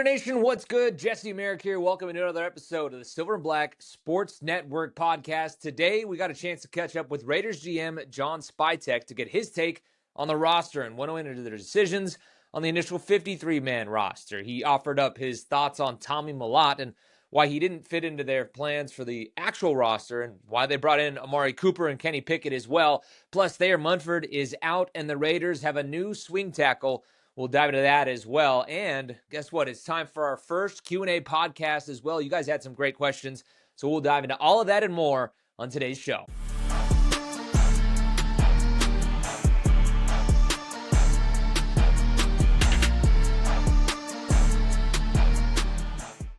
Raider Nation, what's good? Jesse Merrick here. Welcome to another episode of the Silver and Black Sports Network podcast. Today, we got a chance to catch up with Raiders GM John Spytek to get his take on the roster and went into their decisions on the initial 53-man roster. He offered up his thoughts on Tommy Mellott and why he didn't fit into their plans for the actual roster and why they brought in Amari Cooper and Kenny Pickett as well. Plus, Thayer Munford is out and the Raiders have a new swing tackle. We'll dive into that as well. And guess what? It's time for our first Q&A podcast as well. You guys had some great questions, so we'll dive into all of that and more on today's show.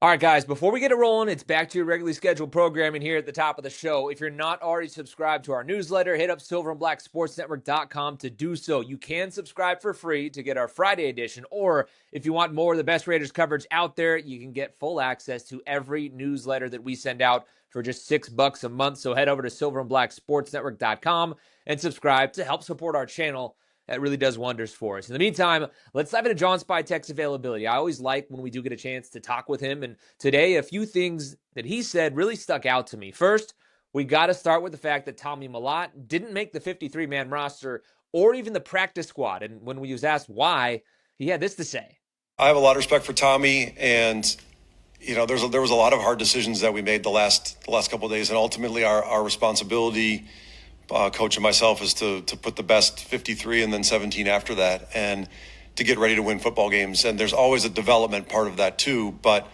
All right, guys, before we get it rolling, it's back to your regularly scheduled programming here at the top of the show. If you're not already subscribed to our newsletter, hit up silverandblacksportsnetwork.com to do so. You can subscribe for free to get our Friday edition, or if you want more of the best Raiders coverage out there, you can get full access to every newsletter that we send out for just $6 a month. So head over to silverandblacksportsnetwork.com and subscribe to help support our channel. That really does wonders for us. In the meantime, let's dive into John Spytek's availability. I always like when we do get a chance to talk with him, and today a few things that he said really stuck out to me. First, we got to start with the fact that Tommy Mellott didn't make the 53-man roster or even the practice squad, and when we was asked why, he had this to say. I have a lot of respect for Tommy, and there was a lot of hard decisions that we made the last couple of days, and ultimately our responsibility, coach and myself, is to put the best 53 and then 17 after that, and to get ready to win football games. And there's always a development part of that too, but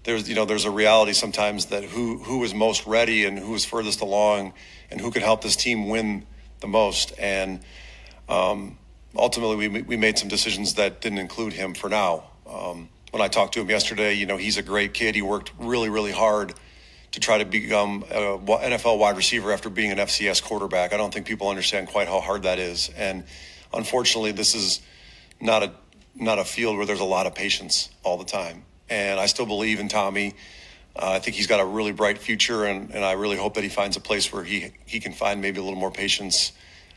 there's a reality sometimes that who is most ready and who is furthest along and who can help this team win the most. And ultimately we made some decisions that didn't include him for now. When I talked to him yesterday, he's a great kid. He worked really, really hard to try to become an NFL wide receiver after being an FCS quarterback. I don't think people understand quite how hard that is. And unfortunately, this is not a field where there's a lot of patience all the time. And I still believe in Tommy. I think he's got a really bright future, and I really hope that he finds a place where he can find maybe a little more patience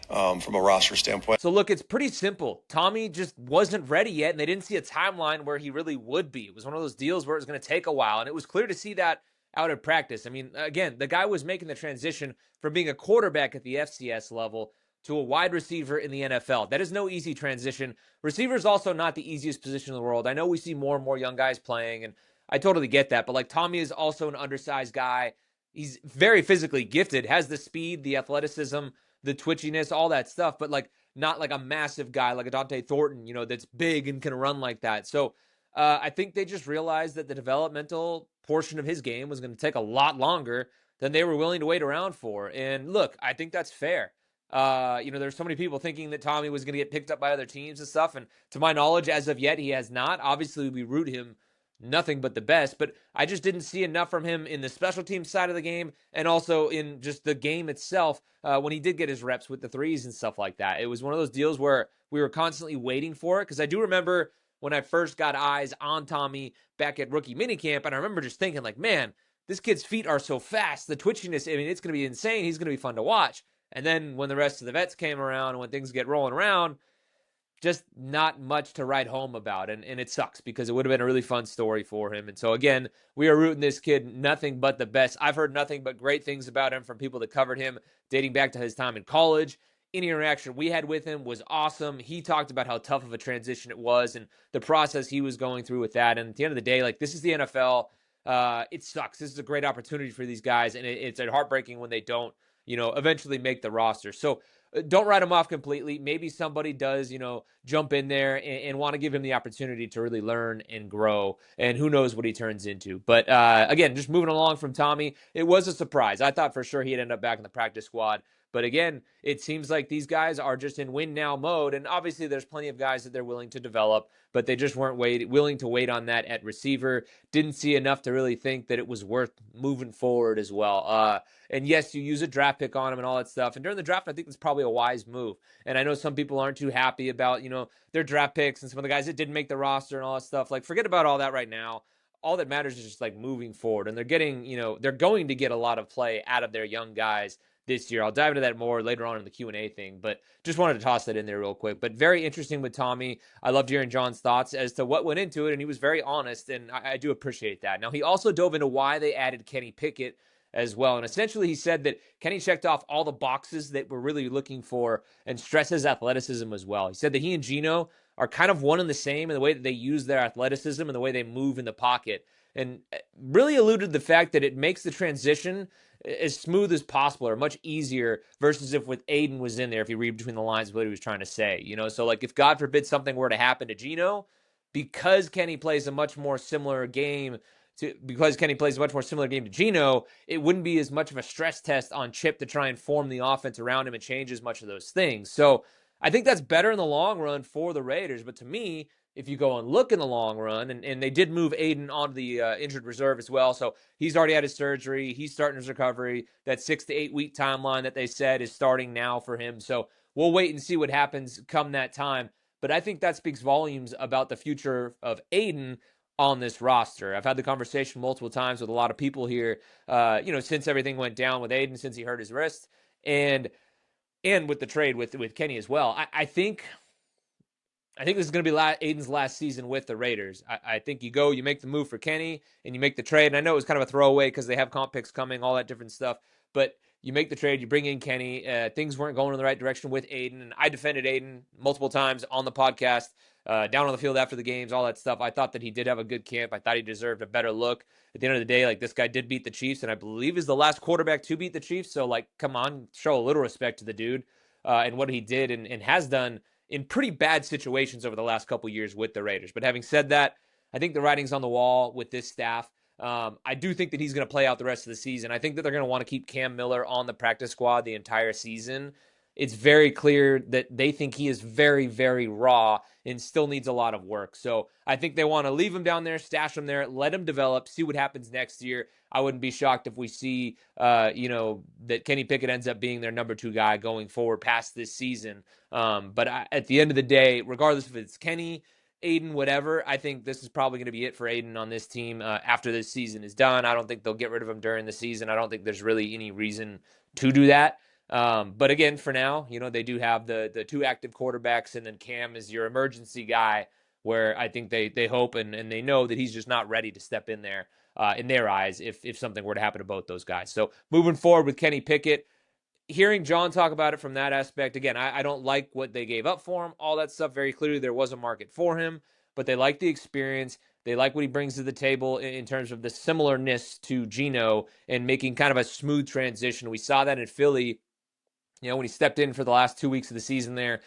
from a roster standpoint. So look, it's pretty simple. Tommy just wasn't ready yet, and they didn't see a timeline where he really would be. It was one of those deals where it was going to take a while, and it was clear to see that out of practice. I mean, again, the guy was making the transition from being a quarterback at the FCS level to a wide receiver in the NFL. That is no easy transition. Receiver is also not the easiest position in the world. I know we see more and more young guys playing, and I totally get that. But Tommy is also an undersized guy. He's very physically gifted, has the speed, the athleticism, the twitchiness, all that stuff, but not like a massive guy like a Dante Thornton, that's big and can run like that. So I think they just realized that the developmental portion of his game was going to take a lot longer than they were willing to wait around for. And look, I think that's fair. There's so many people thinking that Tommy was going to get picked up by other teams and stuff. And to my knowledge, as of yet, he has not. Obviously, we root him nothing but the best, but I just didn't see enough from him in the special team side of the game and also in just the game itself when he did get his reps with the threes and stuff like that. It was one of those deals where we were constantly waiting for it, because I do remember when I first got eyes on Tommy back at rookie minicamp, and I remember just thinking, man, this kid's feet are so fast. The twitchiness, it's going to be insane. He's going to be fun to watch. And then when the rest of the vets came around and when things get rolling around, just not much to write home about. And it sucks, because it would have been a really fun story for him. And so, again, we are rooting this kid nothing but the best. I've heard nothing but great things about him from people that covered him dating back to his time in college. Any interaction we had with him was awesome. He talked about how tough of a transition it was and the process he was going through with that. And at the end of the day, this is the NFL. It sucks. This is a great opportunity for these guys, and it's heartbreaking when they don't, eventually make the roster. So don't write him off completely. Maybe somebody does, jump in there and want to give him the opportunity to really learn and grow. And who knows what he turns into. But again, just moving along from Tommy, it was a surprise. I thought for sure he'd end up back in the practice squad. But again, it seems like these guys are just in win now mode. And obviously there's plenty of guys that they're willing to develop, but they just weren't willing to wait on that at receiver. Didn't see enough to really think that it was worth moving forward as well. And yes, you use a draft pick on him and all that stuff. And during the draft, I think it's probably a wise move. And I know some people aren't too happy about, their draft picks and some of the guys that didn't make the roster and all that stuff. Forget about all that right now. All that matters is just moving forward. And they're getting, they're going to get a lot of play out of their young guys this year. I'll dive into that more later on in the Q&A thing, but just wanted to toss that in there real quick. But very interesting with Tommy. I loved hearing John's thoughts as to what went into it, and he was very honest, and I do appreciate that. Now, he also dove into why they added Kenny Pickett as well. And essentially, he said that Kenny checked off all the boxes that we're really looking for and stresses athleticism as well. He said that he and Geno are kind of one and the same in the way that they use their athleticism and the way they move in the pocket. And really alluded to the fact that it makes the transition as smooth as possible or much easier versus if with Aiden was in there, if you read between the lines of what he was trying to say. So like if God forbid something were to happen to Geno, because Kenny plays a much more similar game to Geno, it wouldn't be as much of a stress test on Chip to try and form the offense around him and change as much of those things. So I think that's better in the long run for the Raiders. But to me, if you go and look in the long run, and they did move Aiden onto the injured reserve as well, so he's already had his surgery. He's starting his recovery. That 6 to 8 week timeline that they said is starting now for him. So we'll wait and see what happens come that time. But I think that speaks volumes about the future of Aiden on this roster. I've had the conversation multiple times with a lot of people here, since everything went down with Aiden, since he hurt his wrist, and with the trade with Kenny as well. I think this is going to be Aiden's last season with the Raiders. I think you make the move for Kenny, and you make the trade. And I know it was kind of a throwaway because they have comp picks coming, all that different stuff. But you make the trade, you bring in Kenny. Things weren't going in the right direction with Aiden, and I defended Aiden multiple times on the podcast, down on the field after the games, all that stuff. I thought that he did have a good camp. I thought he deserved a better look. At the end of the day, like, this guy did beat the Chiefs, and I believe is the last quarterback to beat the Chiefs. So, like, come on, show a little respect to the dude and what he did and has done in pretty bad situations over the last couple years with the Raiders. But having said that, I think the writing's on the wall with this staff. I do think that he's going to play out the rest of the season. I think that they're going to want to keep Cam Miller on the practice squad the entire season. It's very clear that they think he is very, very raw and still needs a lot of work. So I think they want to leave him down there, stash him there, let him develop, see what happens next year. I wouldn't be shocked if we see, that Kenny Pickett ends up being their number 2 guy going forward past this season. But at the end of the day, regardless if it's Kenny, Aiden, whatever, I think this is probably going to be it for Aiden on this team after this season is done. I don't think they'll get rid of him during the season. I don't think there's really any reason to do that. But again, for now, they do have the 2 active quarterbacks, and then Cam is your emergency guy, where I think they hope and they know that he's just not ready to step in there in their eyes if something were to happen to both those guys. So moving forward with Kenny Pickett, hearing John talk about it from that aspect, again, I don't like what they gave up for him, all that stuff. Very clearly there was a market for him, but they like the experience. They like what he brings to the table in terms of the similarness to Geno and making kind of a smooth transition. We saw that in Philly, when he stepped in for the last 2 weeks of the season there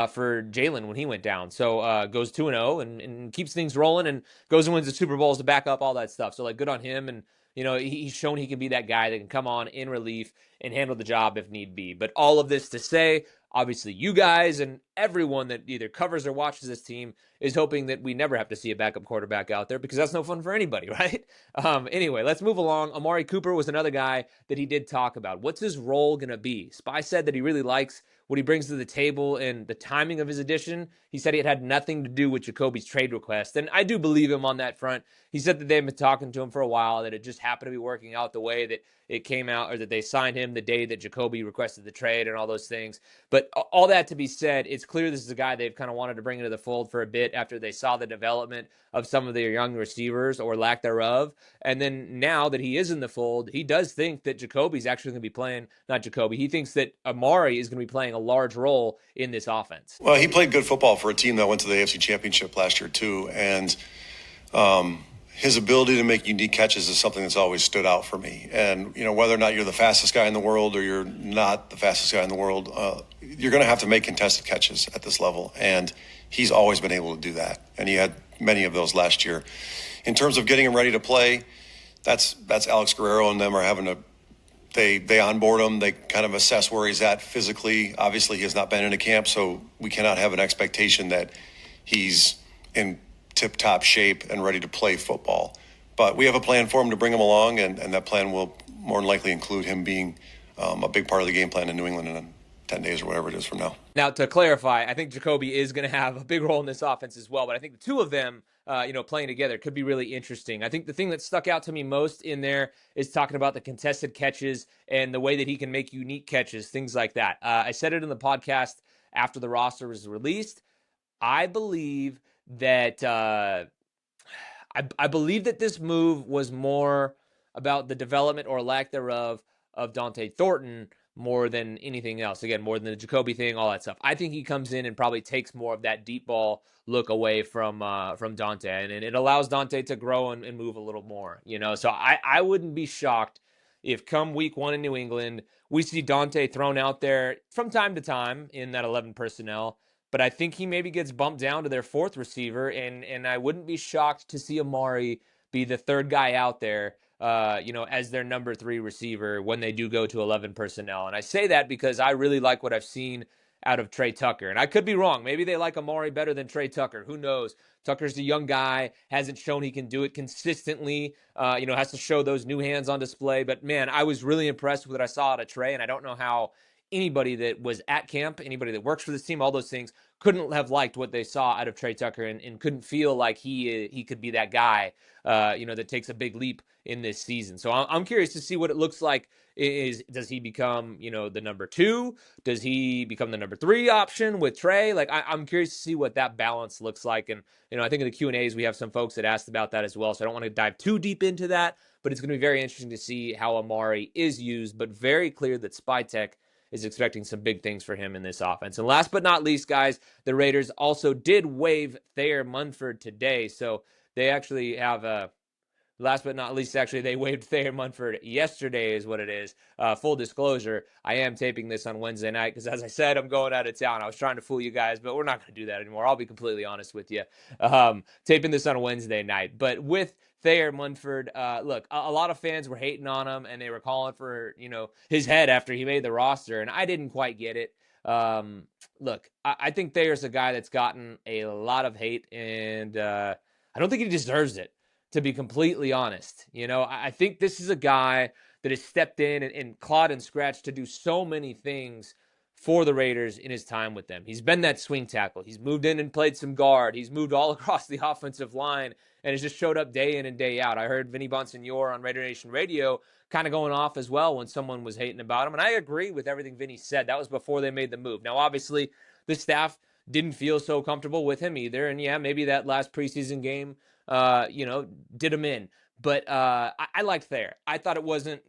for Jalen when he went down. So goes 2-0 and keeps things rolling and goes and wins the Super Bowls to back up all that stuff. So, like, good on him. And, he's shown he can be that guy that can come on in relief and handle the job if need be. But all of this to say, obviously you guys and everyone that either covers or watches this team is hoping that we never have to see a backup quarterback out there, because that's no fun for anybody, right? Anyway, let's move along. Amari Cooper was another guy that he did talk about. What's his role going to be? Spy said that he really likes what he brings to the table and the timing of his addition. He said it had nothing to do with Jacoby's trade request, and I do believe him on that front. He said that they've been talking to him for a while, that it just happened to be working out the way that it came out, or that they signed him the day that Jacoby requested the trade and all those things. But all that to be said, it's clear this is a guy they've kind of wanted to bring into the fold for a bit after they saw the development of some of their young receivers, or lack thereof. And then now that he is in the fold, he does think that Jacoby's actually going to be playing, not Jacoby, he thinks that Amari is going to be playing a large role in this offense. Well, he played good football for a team that went to the AFC Championship last year too, and his ability to make unique catches is something that's always stood out for me. And, whether or not you're the fastest guy in the world or you're not the fastest guy in the world, you're going to have to make contested catches at this level. And he's always been able to do that. And he had many of those last year. In terms of getting him ready to play, that's Alex Guerrero and them are having to, they onboard him. They kind of assess where he's at physically. Obviously, he has not been in a camp, so we cannot have an expectation that he's in tip-top shape and ready to play football. But we have a plan for him to bring him along, and that plan will more than likely include him being a big part of the game plan in New England in 10 days or whatever it is from now. Now, to clarify, I think Jacoby is going to have a big role in this offense as well, but I think the two of them playing together could be really interesting. I think the thing that stuck out to me most in there is talking about the contested catches and the way that he can make unique catches, things like that. I said it in the podcast after the roster was released. I believe that I believe that this move was more about the development or lack thereof of Dante Thornton more than anything else. Again, more than the Jacoby thing, all that stuff. I think he comes in and probably takes more of that deep ball look away from Dante, and it allows Dante to grow and move a little more. So I wouldn't be shocked if come week 1 in New England we see Dante thrown out there from time to time in that 11 personnel. But I think he maybe gets bumped down to their 4th receiver, and I wouldn't be shocked to see Amari be the 3rd guy out there, as their number 3 receiver when they do go to 11 personnel. And I say that because I really like what I've seen out of Trey Tucker. And I could be wrong. Maybe they like Amari better than Trey Tucker. Who knows? Tucker's a young guy, hasn't shown he can do it consistently, has to show those new hands on display. But, man, I was really impressed with what I saw out of Trey, and I don't know how anybody that was at camp, anybody that works for this team, all those things, couldn't have liked what they saw out of Trey Tucker and couldn't feel like he could be that guy, that takes a big leap in this season. So I'm curious to see what it looks like. Does he become, the number 2? Does he become the number 3 option with Trey? Like, I'm curious to see what that balance looks like. And, I think in the Q&As, we have some folks that asked about that as well. So I don't want to dive too deep into that, but it's going to be very interesting to see how Amari is used, but very clear that Spytek is expecting some big things for him in this offense. And last but not least, guys, the Raiders also did waive Thayer Munford today. So they actually have last but not least, actually, they waived Thayer Munford yesterday is what it is. Full disclosure, I am taping this on Wednesday night because, as I said, I'm going out of town. I was trying to fool you guys, but we're not going to do that anymore. I'll be completely honest with you. Taping this on Wednesday night. But with Thayer Munford, look, a lot of fans were hating on him, and they were calling for, his head after he made the roster, and I didn't quite get it. Look, I think Thayer's a guy that's gotten a lot of hate, and I don't think he deserves it, to be completely honest. I think this is a guy that has stepped in and clawed and scratched to do so many things for the Raiders in his time with them. He's been that swing tackle. He's moved in and played some guard. He's moved all across the offensive line and has just showed up day in and day out. I heard Vinny Bonsignore on Raider Nation Radio kind of going off as well when someone was hating about him. And I agree with everything Vinny said. That was before they made the move. Now, obviously, the staff didn't feel so comfortable with him either. And yeah, maybe that last preseason game did him in. But I liked Thayer. I thought it wasn't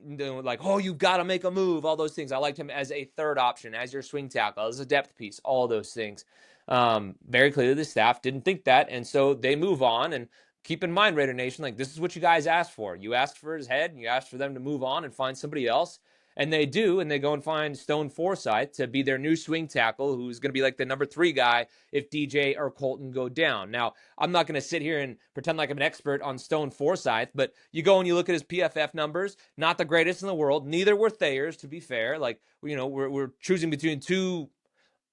like, oh, you got to make a move, all those things. I liked him as a 3rd option, as your swing tackle, as a depth piece, all those things. Very clearly the staff didn't think that, and so they move on. And keep in mind, Raider Nation, like, this is what you guys asked for. You asked for his head, and you asked for them to move on and find somebody else. And they do, and they go and find Stone Forsythe to be their new swing tackle, who's going to be like the number 3 guy if DJ or Colton go down. Now, I'm not going to sit here and pretend like I'm an expert on Stone Forsythe, but you go and you look at his PFF numbers, not the greatest in the world. Neither were Thayer's, to be fair. Like, we're choosing between 2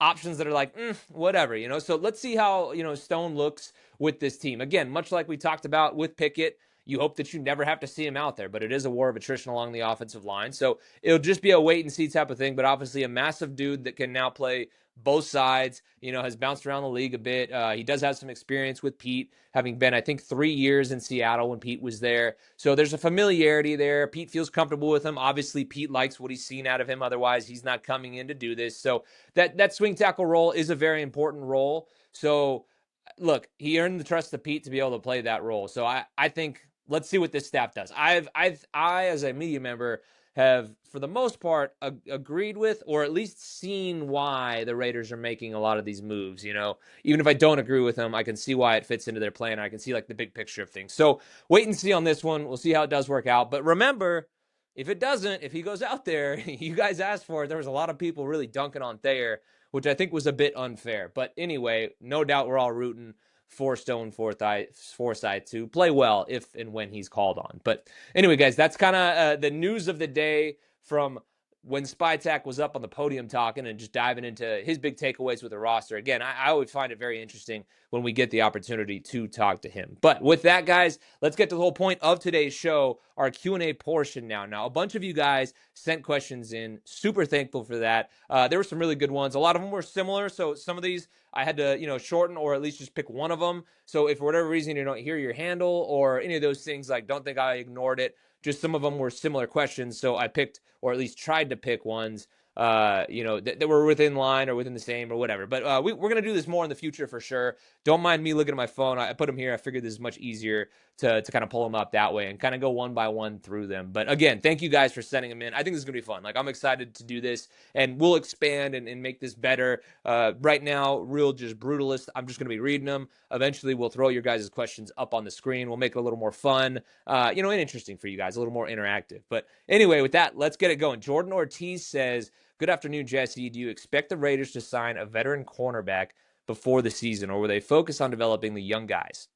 options that are like, whatever, So let's see how, Stone looks with this team. Again, much like we talked about with Pickett, you hope that you never have to see him out there, but it is a war of attrition along the offensive line. So it'll just be a wait and see type of thing, but obviously a massive dude that can now play both sides, has bounced around the league a bit. He does have some experience with Pete, having been, I think, 3 years in Seattle when Pete was there. So there's a familiarity there. Pete feels comfortable with him. Obviously, Pete likes what he's seen out of him. Otherwise, he's not coming in to do this. So that swing tackle role is a very important role. So look, he earned the trust of Pete to be able to play that role. So I think let's see what this staff does. I, as a media member, have, for the most part, agreed with or at least seen why the Raiders are making a lot of these moves. Even if I don't agree with them, I can see why it fits into their plan. I can see like the big picture of things. So wait and see on this one. We'll see how it does work out. But remember, if it doesn't, if he goes out there, you guys asked for it. There was a lot of people really dunking on Thayer, which I think was a bit unfair. But anyway, no doubt we're all rooting for Stone Forsythe to play well if and when he's called on. But anyway, guys, that's kind of the news of the day from when Spytek was up on the podium talking and just diving into his big takeaways with the roster. Again, I always find it very interesting when we get the opportunity to talk to him. But with that, guys, let's get to the whole point of today's show, our Q&A portion now. Now, a bunch of you guys sent questions in. Super thankful for that. There were some really good ones. A lot of them were similar, so some of these I had to, shorten or at least just pick one of them. So if for whatever reason you don't hear your handle or any of those things, like don't think I ignored it. Just some of them were similar questions, so I picked, or at least tried to pick ones that were within line or within the same or whatever. But we're going to do this more in the future for sure. Don't mind me looking at my phone. I put them here. I figured this is much easier to kind of pull them up that way and kind of go one by one through them. But again, thank you guys for sending them in. I think this is going to be fun. Like, I'm excited to do this, and we'll expand and make this better. Right now, real just brutalist. I'm just going to be reading them. Eventually, we'll throw your guys' questions up on the screen. We'll make it a little more fun, and interesting for you guys, a little more interactive. But anyway, with that, let's get it going. Jordan Ortiz says, good afternoon, Jesse. Do you expect the Raiders to sign a veteran cornerback before the season, or will they focus on developing the young guys?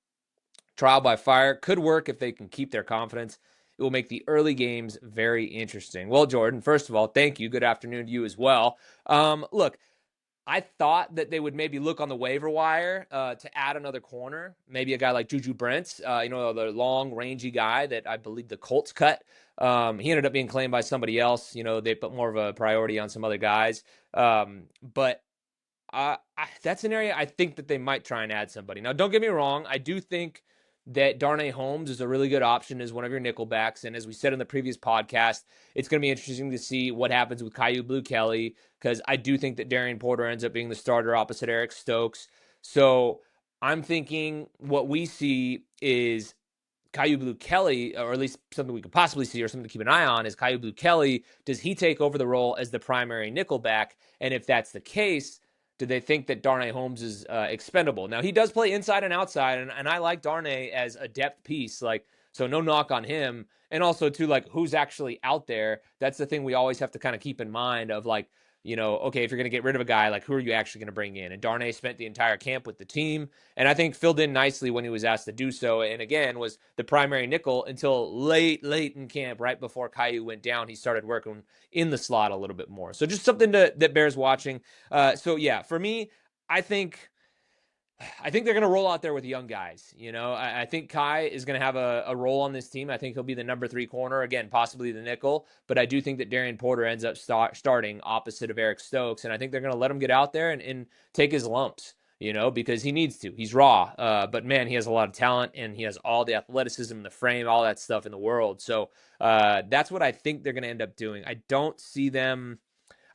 Trial by fire could work if they can keep their confidence. It will make the early games very interesting. Well, Jordan, first of all, thank you. Good afternoon to you as well. Look, I thought that they would maybe look on the waiver wire to add another corner, maybe a guy like Juju Brents, the long, rangy guy that I believe the Colts cut. He ended up being claimed by somebody else. They put more of a priority on some other guys. But that's an area I think that they might try and add somebody. Now, don't get me wrong. I do think that Darnay Holmes is a really good option as one of your nickelbacks. And as we said in the previous podcast, it's going to be interesting to see what happens with Caillou Blue-Kelly, because I do think that Darian Porter ends up being the starter opposite Eric Stokes. So I'm thinking what we see is Caillou Blue-Kelly, or at least something we could possibly see or something to keep an eye on, is Caillou Blue-Kelly. Does he take over the role as the primary nickelback? And if that's the case, do they think that Darnay Holmes is expendable? Now, he does play inside and outside, and I like Darnay as a depth piece, so no knock on him. And also, too, who's actually out there? That's the thing we always have to kind of keep in mind of, okay, if you're going to get rid of a guy, who are you actually going to bring in? And Darnay spent the entire camp with the team, and I think filled in nicely when he was asked to do so, and again, was the primary nickel until late in camp, right before Caillou went down. He started working in the slot a little bit more. So just something that bears watching. For me, I think they're going to roll out there with young guys. I think Kai is going to have a role on this team. I think he'll be the number 3 corner, again, possibly the nickel. But I do think that Darian Porter ends up starting opposite of Eric Stokes. And I think they're going to let him get out there and take his lumps, because he needs to. He's raw. But, man, he has a lot of talent, and he has all the athleticism, the frame, all that stuff in the world. So that's what I think they're going to end up doing. I don't see them...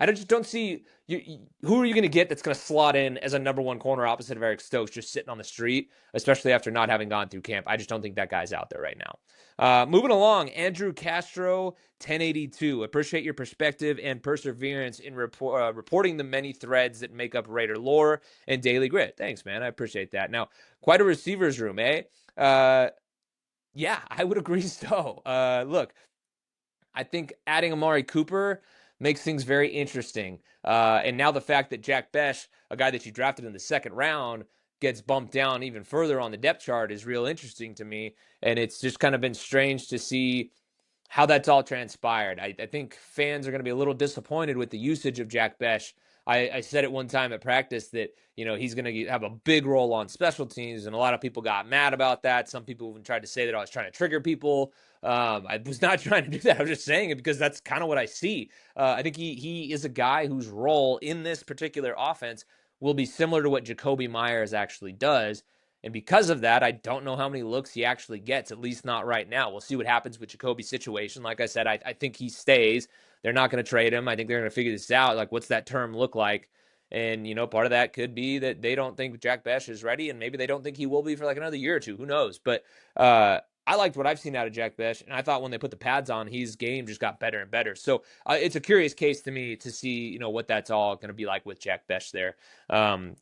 I just don't see who are you going to get that's going to slot in as a number 1 corner opposite of Eric Stokes just sitting on the street, especially after not having gone through camp. I just don't think that guy's out there right now. Moving along, Andrew Castro, 1082. Appreciate your perspective and perseverance in reporting the many threads that make up Raider lore and daily grit. Thanks, man. I appreciate that. Now, quite a receiver's room, eh? Yeah, I would agree so. Look, I think adding Amari Cooper makes things very interesting. And now the fact that Jack Bech, a guy that you drafted in the second round, gets bumped down even further on the depth chart is real interesting to me. And it's just kind of been strange to see how that's all transpired. I think fans are going to be a little disappointed with the usage of Jack Bech. I said it one time at practice that, he's going to have a big role on special teams, and a lot of people got mad about that. Some people even tried to say that I was trying to trigger people. I was not trying to do that. I was just saying it because that's kind of what I see. I think he is a guy whose role in this particular offense will be similar to what Jacoby Myers actually does. And because of that, I don't know how many looks he actually gets, at least not right now. We'll see what happens with Jacoby's situation. Like I said, I think he stays. They're not going to trade him. I think they're going to figure this out. What's that term look like? And, part of that could be that they don't think Jack Bech is ready, and maybe they don't think he will be for another year or two. Who knows? But I liked what I've seen out of Jack Bech, and I thought when they put the pads on, his game just got better and better. So it's a curious case to me to see, what that's all going to be like with Jack Bech there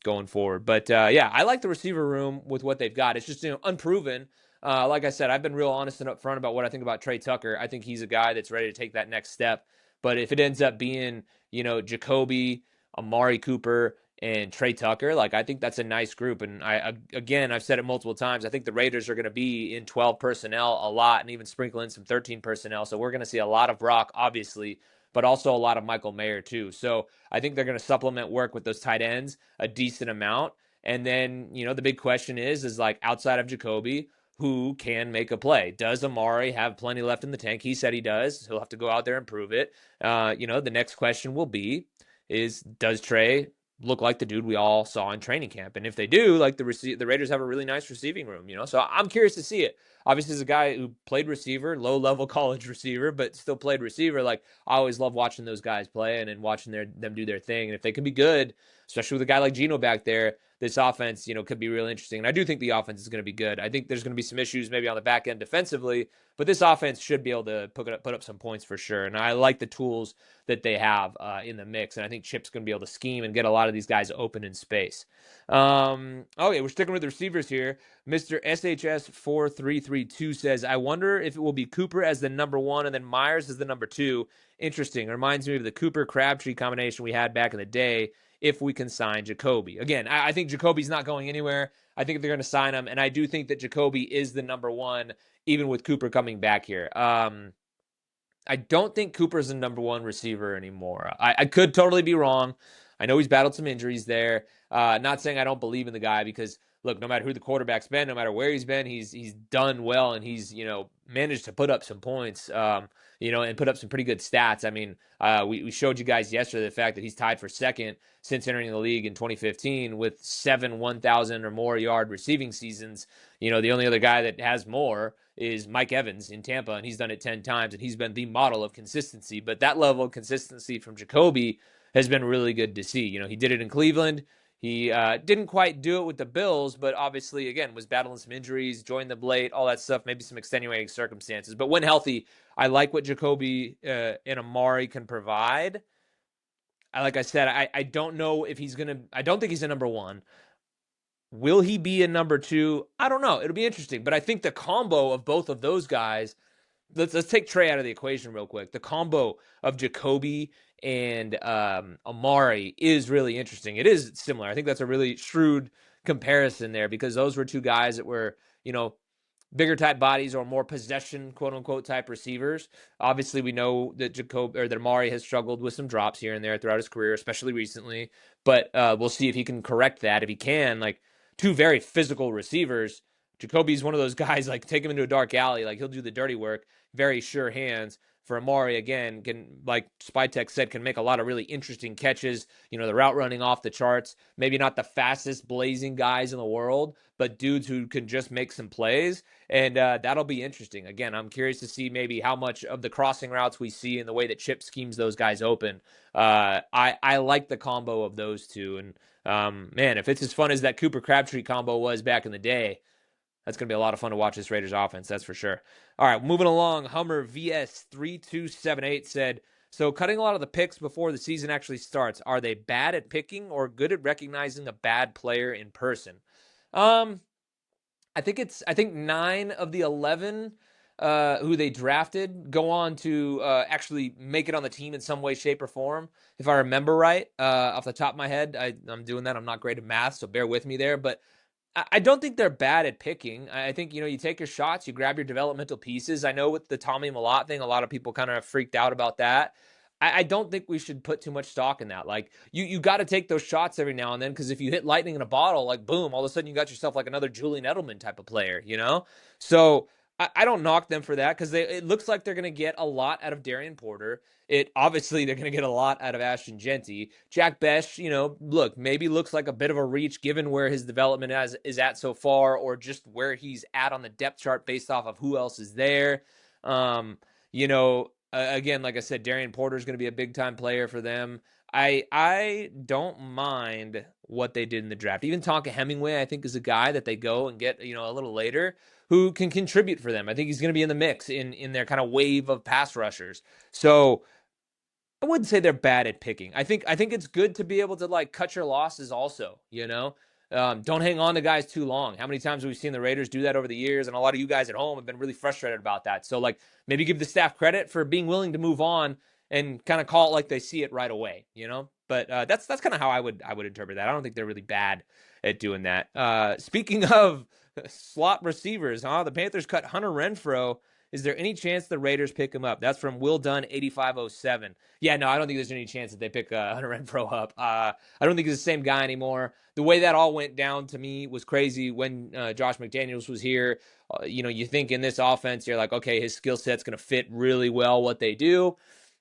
going forward. But, I like the receiver room with what they've got. It's just, unproven. Like I said, I've been real honest and upfront about what I think about Trey Tucker. I think he's a guy that's ready to take that next step. But if it ends up being, Jacoby, Amari Cooper, and Trey Tucker, I think that's a nice group. And I've said it multiple times. I think the Raiders are going to be in 12 personnel a lot, and even sprinkle in some 13 personnel. So we're going to see a lot of Brock, obviously, but also a lot of Michael Mayer too. So I think they're going to supplement work with those tight ends a decent amount. And then, the big question is outside of Jacoby, who can make a play? Does Amari have plenty left in the tank? He said he does. He'll have to go out there and prove it. The next question will be, does Trey look like the dude we all saw in training camp. And if they do, like the Raiders have a really nice receiving room, So I'm curious to see it. Obviously, as a guy who played receiver, low level college receiver, but still played receiver, like I always love watching those guys play and watching them do their thing. And if they can be good, especially with a guy like Geno back there, this offense, could be real interesting. And I do think the offense is going to be good. I think there's going to be some issues maybe on the back end defensively, but this offense should be able to put up some points for sure. And I like the tools that they have in the mix. And I think Chip's going to be able to scheme and get a lot of these guys open in space. Okay, we're sticking with the receivers here. Mr. SHS4332 says, I wonder if it will be Cooper as the number one and then Myers as the number two. Interesting. Reminds me of the Cooper-Crabtree combination we had back in the day if we can sign Jacoby. Again, I think Jacoby's not going anywhere. I think they're going to sign him, and I do think that Jacoby is the number one, even with Cooper coming back here. I don't think Cooper's the number one receiver anymore. I could totally be wrong. I know he's battled some injuries there. Not saying I don't believe in the guy because, look, no matter who the quarterback's been, no matter where he's been, he's done well and he's, managed to put up some points, and put up some pretty good stats. I mean, we showed you guys yesterday the fact that he's tied for second since entering the league in 2015 with 7 1,000 or more yard receiving seasons. The only other guy that has more is Mike Evans in Tampa, and he's done it 10 times, and he's been the model of consistency. But that level of consistency from Jacoby has been really good to see. He did it in Cleveland. He didn't quite do it with the Bills, but obviously, again, was battling some injuries, joined them late, all that stuff, maybe some extenuating circumstances. But when healthy, I like what Jacoby and Amari can provide. Like I said, I don't know if he's going to – I don't think he's a number one. Will he be a number two? I don't know. It'll be interesting. But I think the combo of both of those guys – let's take Trey out of the equation real quick. The combo of Jacoby and Amari is really interesting. It is similar. I think that's a really shrewd comparison there because those were two guys that were, bigger type bodies or more possession, quote unquote, type receivers. Obviously, we know that that Amari has struggled with some drops here and there throughout his career, especially recently. But we'll see if he can correct that. If he can, like two very physical receivers. Jacoby's one of those guys, like take him into a dark alley, like he'll do the dirty work, very sure hands. For Amari, again, can, like Spytek said, can make a lot of really interesting catches. The route running off the charts. Maybe not the fastest blazing guys in the world, but dudes who can just make some plays. And that'll be interesting. Again, I'm curious to see maybe how much of the crossing routes we see and the way that Chip schemes those guys open. I like the combo of those two. And man, if it's as fun as that Cooper-Crabtree combo was back in the day, that's going to be a lot of fun to watch this Raiders offense, that's for sure. All right, moving along, Hummer VS3278 said, so cutting a lot of the picks before the season actually starts, are they bad at picking or good at recognizing a bad player in person? I think 9 of the 11 who they drafted go on to actually make it on the team in some way, shape, or form. If I remember right, off the top of my head, I'm doing that. I'm not great at math, so bear with me there, but I don't think they're bad at picking. I think, you take your shots, you grab your developmental pieces. I know with the Tommy Mellott thing, a lot of people kind of freaked out about that. I don't think we should put too much stock in that. Like, you got to take those shots every now and then because if you hit lightning in a bottle, like, boom, all of a sudden you got yourself like another Julian Edelman type of player, So I don't knock them for that because it looks like they're going to get a lot out of Darian Porter. Obviously, they're going to get a lot out of Ashton Genty. Jack Bech, look, maybe looks like a bit of a reach given where his development is at so far or just where he's at on the depth chart based off of who else is there. Again, like I said, Darian Porter is going to be a big-time player for them. I don't mind what they did in the draft. Even Tonka Hemingway, I think, is a guy that they go and get, a little later who can contribute for them. I think he's going to be in the mix in their kind of wave of pass rushers. So I wouldn't say they're bad at picking. I think it's good to be able to like cut your losses also, Don't hang on to guys too long. How many times have we seen the Raiders do that over the years? And a lot of you guys at home have been really frustrated about that. So like maybe give the staff credit for being willing to move on and kind of call it like they see it right away, But that's kind of how I would interpret that. I don't think they're really bad at doing that. Speaking of slot receivers, the Panthers cut Hunter Renfrow. Is there any chance the Raiders pick him up? That's from Will Dunn 8507. Yeah, no, I don't think there's any chance that they pick Hunter Renfrow up. I don't think he's the same guy anymore. The way that all went down to me was crazy when Josh McDaniels was here. You think in this offense, you're like, okay, his skill set's going to fit really well what they do.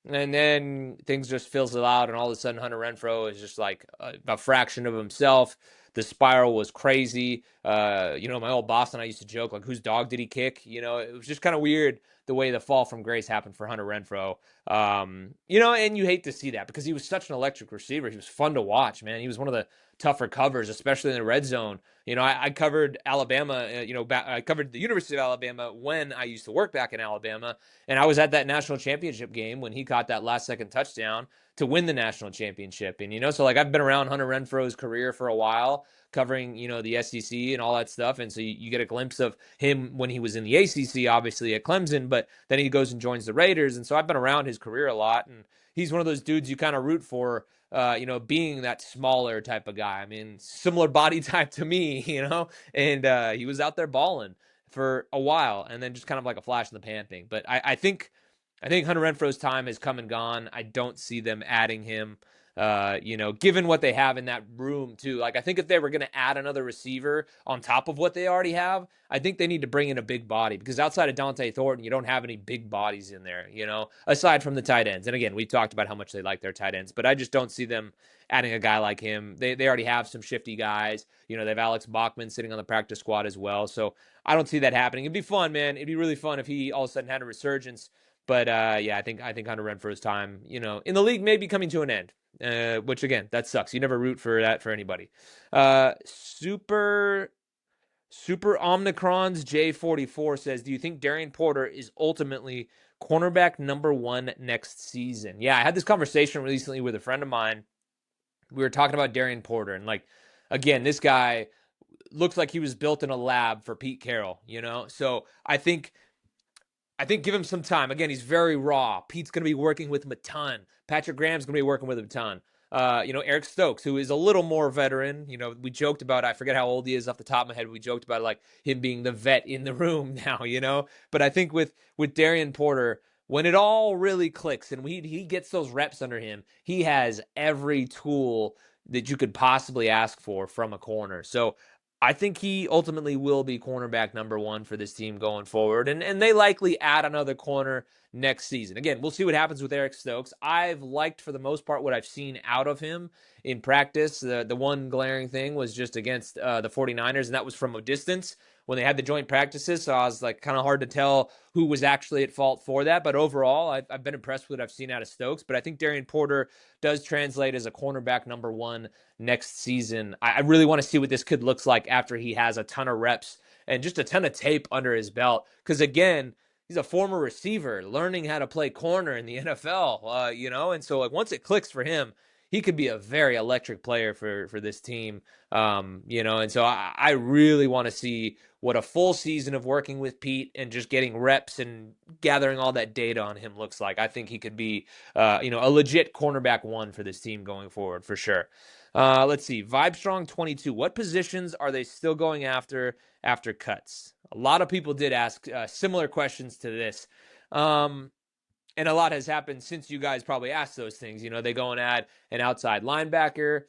And then things just fizzle out, and all of a sudden Hunter Renfrow is just like a fraction of himself. The spiral was crazy. My old boss and I used to joke, like, whose dog did he kick? It was just kind of weird the way the fall from grace happened for Hunter Renfrow. And you hate to see that because he was such an electric receiver. He was fun to watch, man. He was one of the tougher covers, especially in the red zone. I covered Alabama, I covered the University of Alabama when I used to work back in Alabama. And I was at that national championship game when he caught that last second touchdown to win the national championship. And, so like I've been around Hunter Renfrow's career for a while, covering, the SEC and all that stuff. And so you get a glimpse of him when he was in the ACC, obviously at Clemson, but then he goes and joins the Raiders. And so I've been around his career a lot. And he's one of those dudes you kind of root for, being that smaller type of guy. I mean, similar body type to me, and he was out there balling for a while, and then just kind of like a flash in the pan thing. But I think Hunter Renfrow's time has come and gone. I don't see them adding him. Given what they have in that room too. Like I think if they were going to add another receiver on top of what they already have, I think they need to bring in a big body because outside of Dante Thornton, you don't have any big bodies in there, aside from the tight ends. And again, we talked about how much they like their tight ends, but I just don't see them adding a guy like him. They already have some shifty guys. They have Alex Bachman sitting on the practice squad as well. So I don't see that happening. It'd be fun, man. It'd be really fun if he all of a sudden had a resurgence. But I think Hunter Renfrow's time, in the league may be coming to an end. Which again, that sucks. You never root for that for anybody. Super Omnicrons J44 says, do you think Darian Porter is ultimately cornerback number 1 next season? Yeah, I had this conversation recently with a friend of mine. We were talking about Darian Porter, and like, again, this guy looks like he was built in a lab for Pete Carroll, So I think give him some time. Again, he's very raw. Pete's going to be working with him a ton. Patrick Graham's going to be working with him a ton. Eric Stokes, who is a little more veteran. We joked about, I forget how old he is off the top of my head. We joked about like him being the vet in the room now, But I think with Darian Porter, when it all really clicks and he gets those reps under him, he has every tool that you could possibly ask for from a corner. So I think he ultimately will be cornerback number 1 for this team going forward. And they likely add another corner next season. Again, we'll see what happens with Eric Stokes. I've liked, for the most part, what I've seen out of him in practice. The one glaring thing was just against the 49ers, and that was from a distance when they had the joint practices. So I was like kind of hard to tell who was actually at fault for that. But overall, I've been impressed with what I've seen out of Stokes. But I think Darian Porter does translate as a cornerback number 1 next season. I really want to see what this kid looks like after he has a ton of reps and just a ton of tape under his belt. Because again, he's a former receiver learning how to play corner in the NFL, and so like once it clicks for him, he could be a very electric player for this team, and so I really want to see what a full season of working with Pete and just getting reps and gathering all that data on him looks like. I think he could be, a legit cornerback 1 for this team going forward for sure. Let's see. Vibestrong22. What positions are they still going after cuts? A lot of people did ask similar questions to this. And a lot has happened since you guys probably asked those things. They go and add an outside linebacker.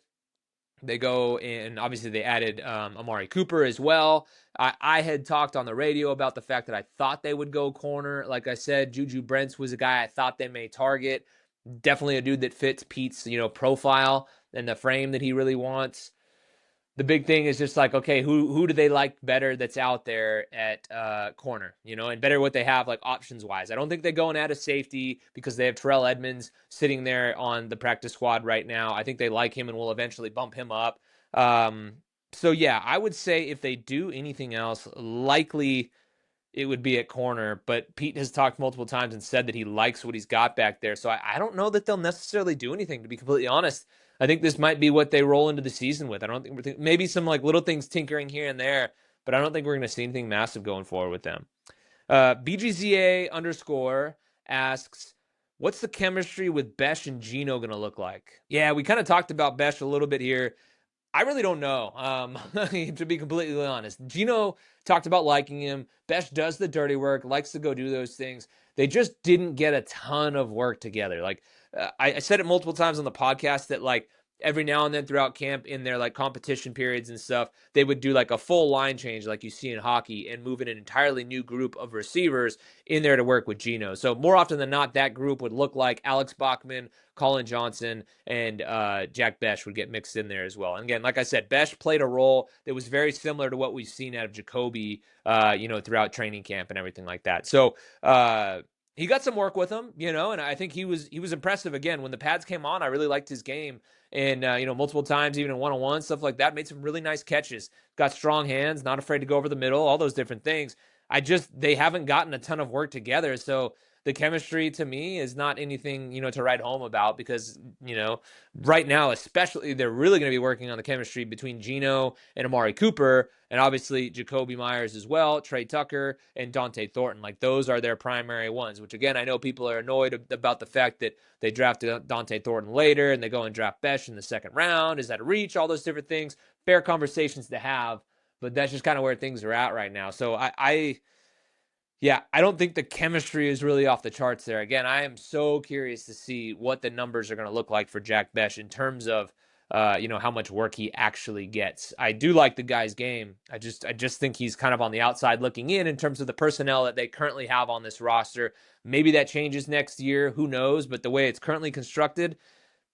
They go and obviously they added Amari Cooper as well. I had talked on the radio about the fact that I thought they would go corner. Like I said, Juju Brents was a guy I thought they may target. Definitely a dude that fits Pete's, profile and the frame that he really wants. The big thing is just like, okay, who do they like better that's out there at corner, and better what they have like options wise. I don't think they go and add a safety because they have Terrell Edmonds sitting there on the practice squad right now. I think they like him and will eventually bump him up. So yeah, I would say if they do anything else, likely it would be at corner, but Pete has talked multiple times and said that he likes what he's got back there. So I don't know that they'll necessarily do anything, to be completely honest. I think this might be what they roll into the season with. I don't think maybe some like little things tinkering here and there, but I don't think we're going to see anything massive going forward with them. BGZA_ asks, what's the chemistry with Besh and Geno going to look like? Yeah, we kind of talked about Besh a little bit here. I really don't know, to be completely honest. Geno talked about liking him. Besh does the dirty work, likes to go do those things. They just didn't get a ton of work together. Like I said it multiple times on the podcast that like every now and then throughout camp in their like competition periods and stuff, they would do like a full line change like you see in hockey and move in an entirely new group of receivers in there to work with Geno. So more often than not, that group would look like Alex Bachman, Colin Johnson, and Jack Besh would get mixed in there as well. And again, like I said, Besh played a role that was very similar to what we've seen out of Jacoby, throughout training camp and everything like that. So he got some work with him, and I think he was impressive. Again, when the pads came on, I really liked his game. And, multiple times, even in one-on-one, stuff like that, made some really nice catches. Got strong hands, not afraid to go over the middle, all those different things. They haven't gotten a ton of work together. So the chemistry to me is not anything, to write home about because, right now, especially, they're really going to be working on the chemistry between Geno and Amari Cooper, and obviously Jacoby Myers as well, Trey Tucker, and Dante Thornton. Like, those are their primary ones, which, again, I know people are annoyed about the fact that they drafted Dante Thornton later and they go and draft Besh in the second round. Is that a reach? All those different things. Fair conversations to have, but that's just kind of where things are at right now. So I don't think the chemistry is really off the charts there. Again, I am so curious to see what the numbers are going to look like for Jack Besh in terms of, how much work he actually gets. I do like the guy's game. I just think he's kind of on the outside looking in terms of the personnel that they currently have on this roster. Maybe that changes next year. Who knows? But the way it's currently constructed,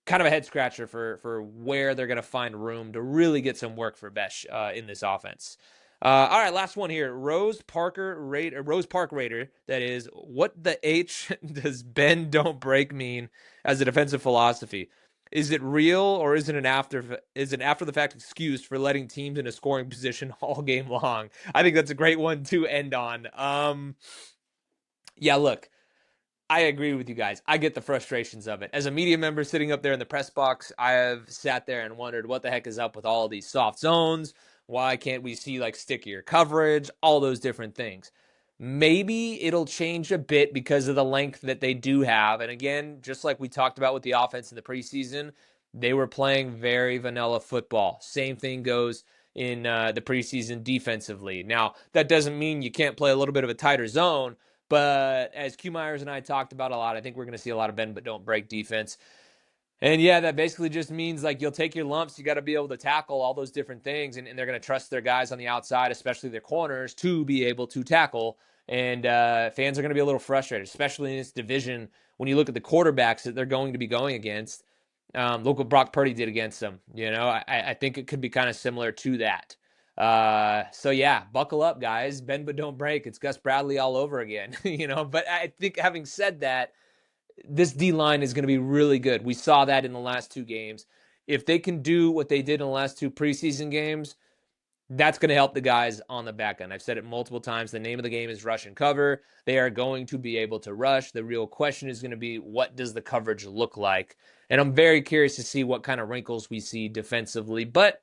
kind of a head scratcher for where they're going to find room to really get some work for Besh in this offense. All right, last one here. Rose Park Raider. That is, what the H does bend don't break mean as a defensive philosophy? Is it real or is it an after the fact excuse for letting teams in a scoring position all game long? I think that's a great one to end on. Yeah, look, I agree with you guys. I get the frustrations of it. As a media member sitting up there in the press box, I have sat there and wondered what the heck is up with all of these soft zones. Why can't we see like stickier coverage? All those different things. Maybe it'll change a bit because of the length that they do have. And again, just like we talked about with the offense in the preseason, they were playing very vanilla football. Same thing goes in the preseason defensively. Now, that doesn't mean you can't play a little bit of a tighter zone, but as Q Myers and I talked about a lot, I think we're going to see a lot of bend but don't break defense. And yeah, that basically just means like you'll take your lumps. You got to be able to tackle all those different things. And they're going to trust their guys on the outside, especially their corners, to be able to tackle. And fans are going to be a little frustrated, especially in this division when you look at the quarterbacks that they're going to be going against. Look what Brock Purdy did against them. I think it could be kind of similar to that. So yeah, buckle up, guys. Bend but don't break. It's Gus Bradley all over again. But I think having said that, this D-line is going to be really good. We saw that in the last two games. If they can do what they did in the last two preseason games, that's going to help the guys on the back end. I've said it multiple times. The name of the game is rush and cover. They are going to be able to rush. The real question is going to be, what does the coverage look like? And I'm very curious to see what kind of wrinkles we see defensively. But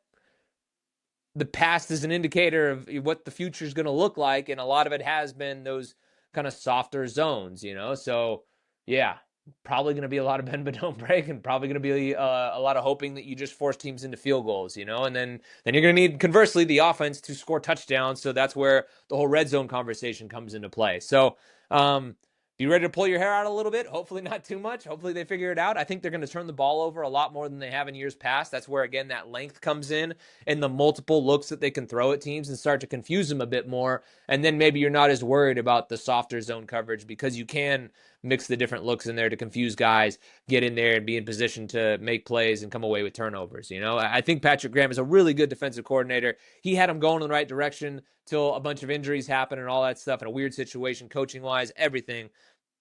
the past is an indicator of what the future is going to look like, and a lot of it has been those kind of softer zones, So, yeah, probably going to be a lot of bend but don't break, and probably going to be a lot of hoping that you just force teams into field goals, and then you're going to need, conversely, the offense to score touchdowns. So that's where the whole red zone conversation comes into play. So, be ready to pull your hair out a little bit. Hopefully not too much. Hopefully they figure it out. I think they're going to turn the ball over a lot more than they have in years past. That's where, again, that length comes in and the multiple looks that they can throw at teams and start to confuse them a bit more. And then maybe you're not as worried about the softer zone coverage because you can mix the different looks in there to confuse guys, get in there and be in position to make plays and come away with turnovers. I think Patrick Graham is a really good defensive coordinator. He had him going in the right direction till a bunch of injuries happened and all that stuff, in a weird situation, coaching-wise, everything.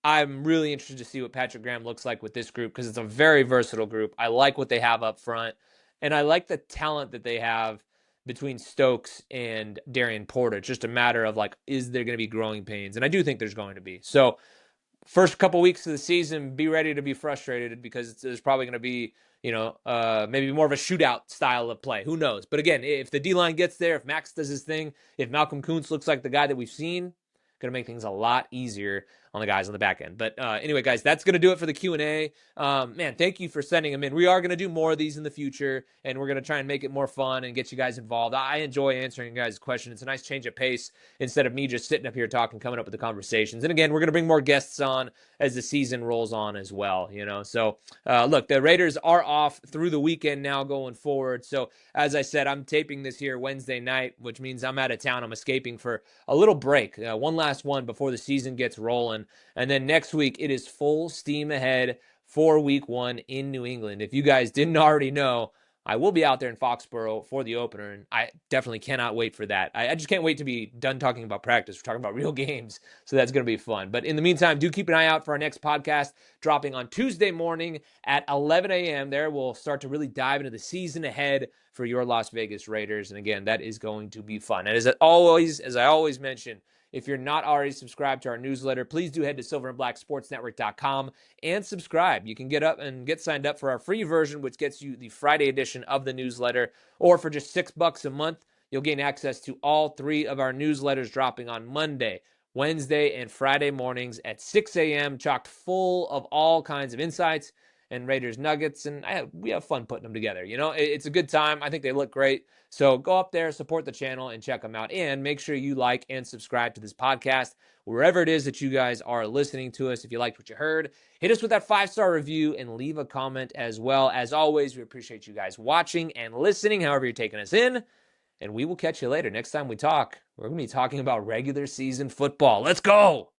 I'm really interested to see what Patrick Graham looks like with this group because it's a very versatile group. I like what they have up front, and I like the talent that they have between Stokes and Darian Porter. It's just a matter of, like, is there going to be growing pains? And I do think there's going to be. So first couple weeks of the season, be ready to be frustrated because there's probably going to be, maybe more of a shootout style of play. Who knows? But again, if the D-line gets there, if Max does his thing, if Malcolm Kuntz looks like the guy that we've seen, Going to make things a lot easier on the guys on the back end. But anyway, guys, that's going to do it for the Q&A. Man, thank you for sending them in. We are going to do more of these in the future, and we're going to try and make it more fun and get you guys involved. I enjoy answering you guys' questions. It's a nice change of pace instead of me just sitting up here talking, coming up with the conversations. And again, we're going to bring more guests on as the season rolls on as well, you know. So, look, the Raiders are off through the weekend now going forward. So, as I said, I'm taping this here Wednesday night, which means I'm out of town. I'm escaping for a little break, one last one before the season gets rolling. And then next week, it is full steam ahead for week 1 in New England. If you guys didn't already know, I will be out there in Foxborough for the opener, and I definitely cannot wait for that. I just can't wait to be done talking about practice. We're talking about real games, so that's going to be fun. But in the meantime, do keep an eye out for our next podcast dropping on Tuesday morning at 11 a.m. There, we'll start to really dive into the season ahead for your Las Vegas Raiders. And again, that is going to be fun. And as I always mention, if you're not already subscribed to our newsletter, please do head to silverandblacksportsnetwork.com and subscribe. You can get up and get signed up for our free version, which gets you the Friday edition of the newsletter. Or for just $6 a month, you'll gain access to all 3 of our newsletters dropping on Monday, Wednesday, and Friday mornings at 6 a.m., chock full of all kinds of insights and Raiders nuggets, and we have fun putting them together. You know, it's a good time. I think they look great. So go up there, support the channel, and check them out. And make sure you like and subscribe to this podcast wherever it is that you guys are listening to us. If you liked what you heard, hit us with that 5-star review and leave a comment as well. As always, we appreciate you guys watching and listening, however you're taking us in. And we will catch you later. Next time we talk, we're going to be talking about regular season football. Let's go!